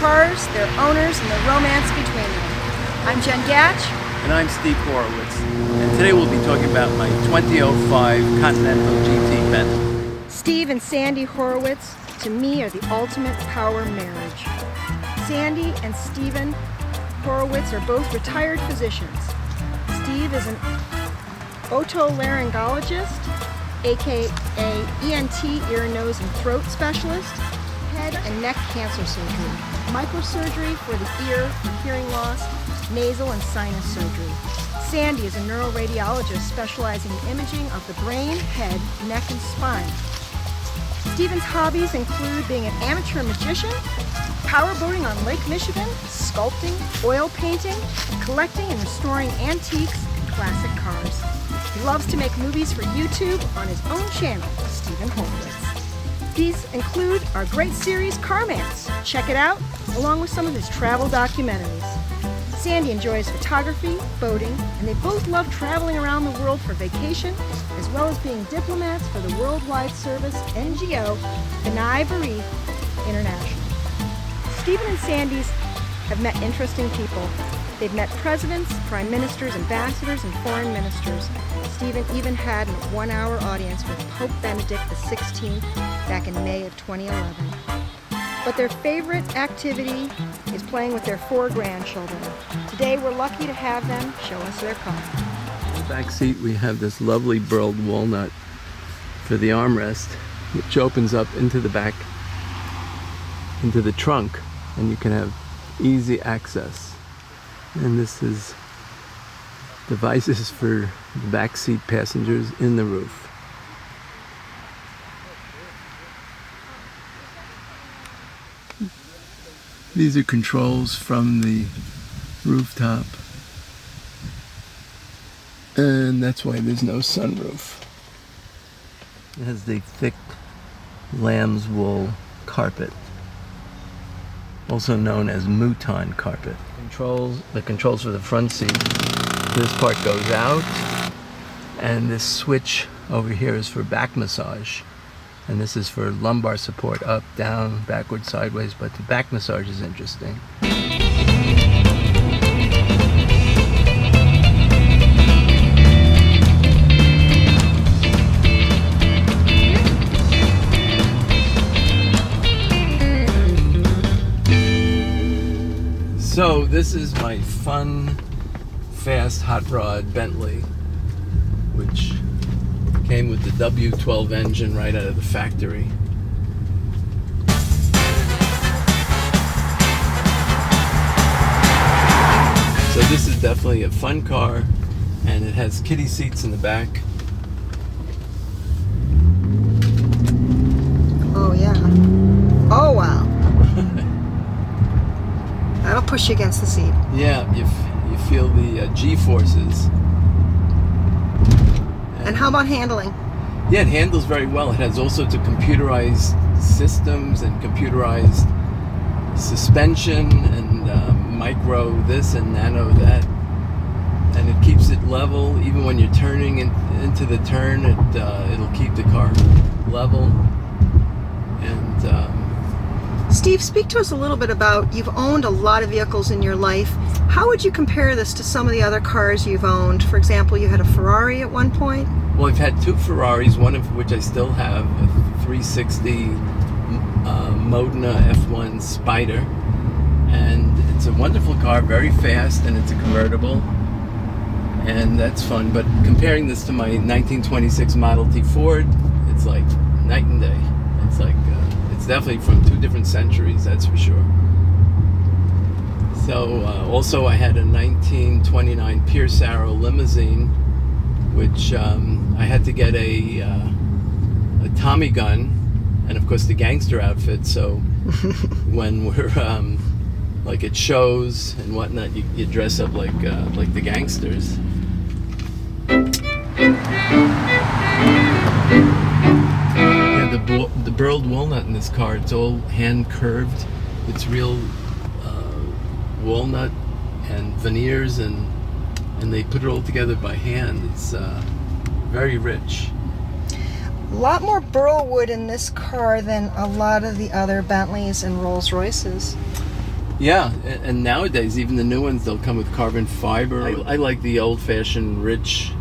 cars, their owners, and the romance between them. I'm Jen Gatch. And I'm Steve Horowitz. And today we'll be talking about my 2005 Continental GT Bentley. Steve and Sandy Horowitz, to me, are the ultimate power marriage. Sandy and Stephen Horowitz are both retired physicians. Steve is an otolaryngologist, aka ENT, ear, nose, and throat specialist, head and neck cancer surgery, microsurgery for the ear for hearing loss, nasal and sinus surgery. Sandy is a neuroradiologist specializing in imaging of the brain, head, neck, and spine. Stephen's hobbies include being an amateur magician, powerboating on Lake Michigan, sculpting, oil painting, collecting and restoring antiques and classic cars. He loves to make movies for YouTube on his own channel, Stephen Horowitz. These include our great series, Carmance. Check it out, along with some of his travel documentaries. Sandy enjoys photography, boating, and they both love traveling around the world for vacation, as well as being diplomats for the Worldwide Service NGO, Benai Barif International. Stephen and Sandy's have met interesting people. They've met presidents, prime ministers, ambassadors, and foreign ministers. Stephen even had a one-hour audience with Pope Benedict XVI back in May of 2011. But their favorite activity is playing with their 4 grandchildren. Today we're lucky to have them show us their car. In the back seat we have this lovely burled walnut for the armrest, which opens up into the back, into the trunk, and you can have easy access. And this is devices for the back seat passengers in the roof. These are controls from the rooftop, and that's why there's no sunroof. It has the thick lamb's wool carpet, also known as mouton carpet. The controls for the front seat. This part goes out, and this switch over here is for back massage, and this is for lumbar support, up, down, backward, sideways, but the back massage is interesting. So this is my fun, fast, hot rod Bentley, which came with the W12 engine right out of the factory. So this is definitely a fun car, and it has kiddie seats in the back. Oh yeah. Oh wow. That'll push you against the seat. Yeah, you feel the G-forces. And how about handling? Yeah, it handles very well. It has all sorts of computerized systems and computerized suspension and micro this and nano that. And it keeps it level. Even when you're turning into the turn, it'll keep the car level. And Steve, speak to us a little bit about, you've owned a lot of vehicles in your life. How would you compare this to some of the other cars you've owned? For example, you had a Ferrari at one point. Well, I've had 2 Ferraris, one of which I still have, a 360 Modena F1 Spider. And it's a wonderful car, very fast, and it's a convertible. And that's fun. But comparing this to my 1926 Model T Ford, it's like night and day. It's like... it's definitely from 2 different centuries, that's for sure. So also I had a 1929 Pierce Arrow limousine, which I had to get a Tommy gun, and of course the gangster outfit. So when we're like at shows and whatnot, you dress up like the gangsters. The burled walnut in this car, it's all hand curved. It's real walnut and veneers, and they put it all together by hand. It's very rich. A lot more burl wood in this car than a lot of the other Bentleys and Rolls Royces. Yeah, and nowadays even the new ones, they'll come with carbon fiber. I like the old-fashioned rich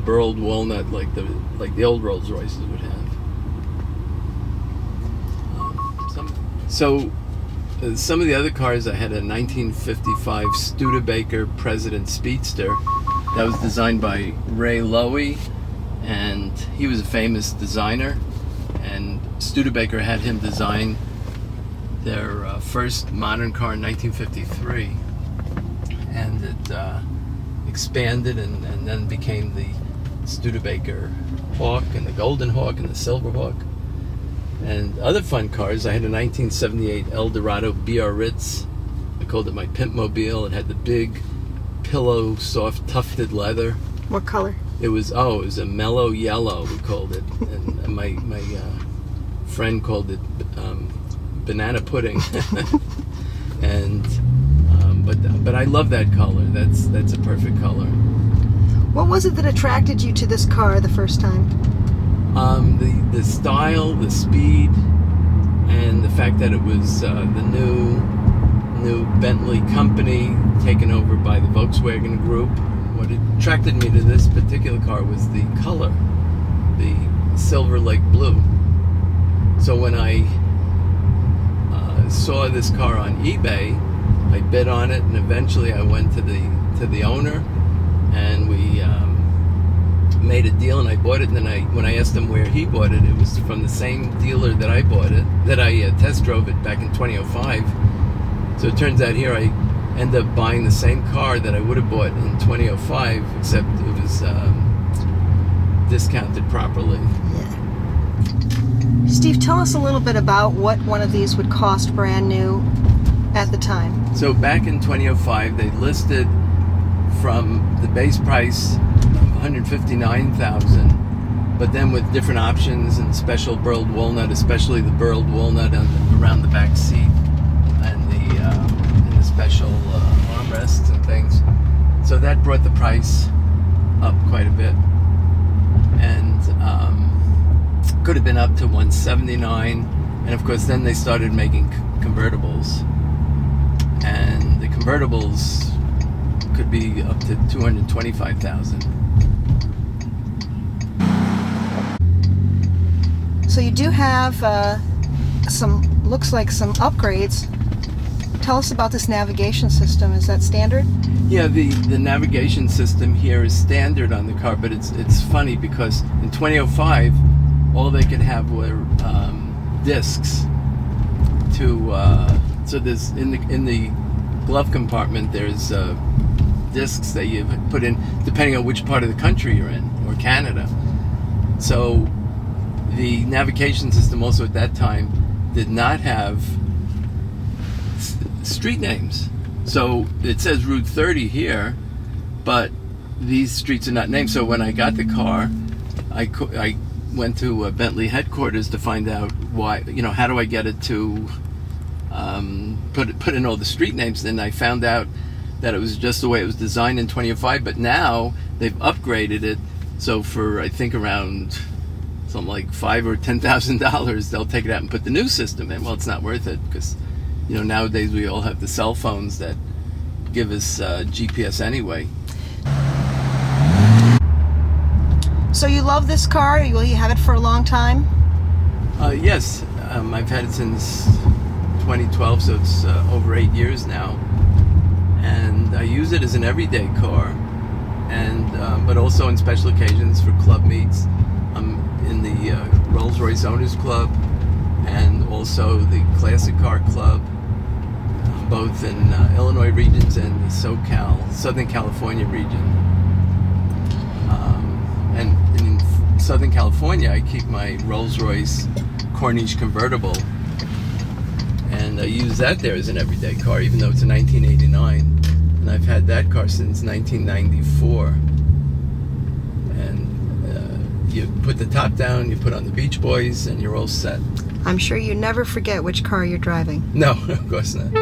burled walnut like the old Rolls Royces would have. Some of the other cars, I had a 1955 Studebaker President Speedster that was designed by Ray Lowy, and he was a famous designer, and Studebaker had him design their first modern car in 1953, and it expanded and then became the Studebaker Hawk and the Golden Hawk and the Silver Hawk. And other fun cars, I had a 1978 Eldorado Biarritz. I called it my pimp mobile. It had the big pillow, soft, tufted leather. What color? It was a mellow yellow, we called it. And my friend called it banana pudding. And but I love that color. That's a perfect color. What was it that attracted you to this car the first time? The style, the speed, and the fact that it was the new Bentley company taken over by the Volkswagen Group. What attracted me to this particular car was the color, the Silver Lake blue. So when I saw this car on eBay, I bid on it, and eventually I went to the owner, and we made a deal, and I bought it. And then when I asked him where he bought it, it was from the same dealer that I bought it, that I test drove it back in 2005. So it turns out here I ended up buying the same car that I would have bought in 2005, except it was discounted properly. Yeah. Steve, tell us a little bit about what one of these would cost brand new at the time. So back in 2005, they listed from the base price $159,000, but then with different options and special burled walnut, especially the burled walnut around the back seat, and the special armrests and things. So that brought the price up quite a bit, and could have been up to $179,000. And of course, then they started making convertibles, and the convertibles could be up to $225,000. So you do have looks like some upgrades. Tell us about this navigation system. Is that standard? Yeah, the navigation system here is standard on the car, but it's funny because in 2005, all they could have were discs. So there's in the glove compartment, there's discs that you put in depending on which part of the country you're in, or Canada. So the navigation system also at that time did not have street names. So it says Route 30 here, but these streets are not named. So when I got the car, I went to Bentley headquarters to find out why, how do I get it to put in all the street names. Then I found out that it was just the way it was designed in 2005, but now they've upgraded it. So for, I think, around something like $5,000 or $10,000, they'll take it out and put the new system in. Well, it's not worth it because, nowadays we all have the cell phones that give us GPS anyway. So you love this car? Will you have it for a long time? Yes, I've had it since 2012, so it's over 8 years now. And I use it as an everyday car, and but also on special occasions for club meets. I'm in the Rolls Royce Owners Club and also the Classic Car Club, both in Illinois regions and the Southern California region. And in Southern California, I keep my Rolls Royce Corniche convertible, and I use that there as an everyday car, even though it's a 1989. And I've had that car since 1994. And you put the top down, you put on the Beach Boys, and you're all set. I'm sure you never forget which car you're driving. No, of course not.